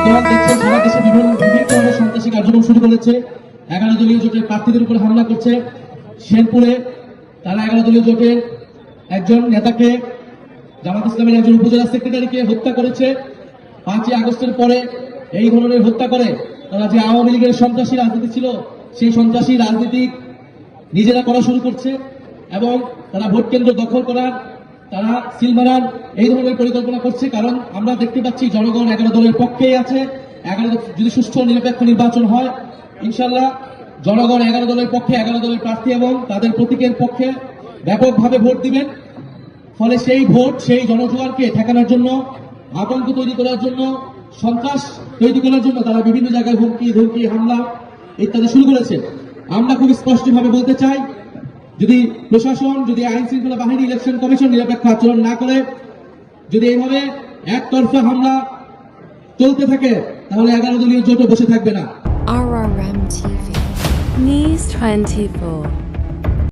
বর্তমান দেখছেন সারা দেশে বিভিন্ন ধরনের সন্ত্রাসী কার্যক্রম শুরু করেছে। 11 দলীয় জোটের প্রার্থীদের উপর হামলা করছে। শেরপুরে তারা 11 দলীয় জোটের একজন নেতাকে, জামাত ইসলামের একজন উপজেলা সেক্রেটারিকে হত্যা করেছে। 5ই আগস্টের পরে এই ধরনের হত্যা করে তারা যে আওয়ামী লীগের সন্ত্রাসী রাজনীতি ছিল সেই সন্ত্রাসী রাজনীতি নিজেরা করা শুরু করছে এবং তারা ভোট কেন্দ্র দখল করার, তারা সিল মারার এই ধরনের পরিকল্পনা করছে। কারণ আমরা দেখতে পাচ্ছি জনগণ 11 দলের পক্ষেই আছে। 11 যদি সুষ্ঠু নিরপেক্ষ নির্বাচন হয় ইনশাল্লাহ জনগণ 11 দলের পক্ষে, 11 দলের প্রার্থী এবং তাদের প্রতীকের পক্ষে ব্যাপকভাবে ভোট দিবেন। ফলে সেই ভোট, সেই জনজোয়ারকে ঠেকানোর জন্য, আতঙ্ক তৈরি করার জন্য, সন্ত্রাস তৈরি করার জন্য তারা বিভিন্ন জায়গায় হুমকি ধমকি হামলা ইত্যাদি শুরু করেছে। আমরা খুব স্পষ্টভাবে বলতে চাই, যদি প্রশাসন, যদি আইন শৃঙ্খলা বাহিনী, ইলেকশন কমিশন নিরপেক্ষ আচরণ না করে, যদি এইভাবে একতরফা হামলা চলতে থাকে তাহলে 11 দলীয় জোটও বসে থাকবে না। RRM TV News 24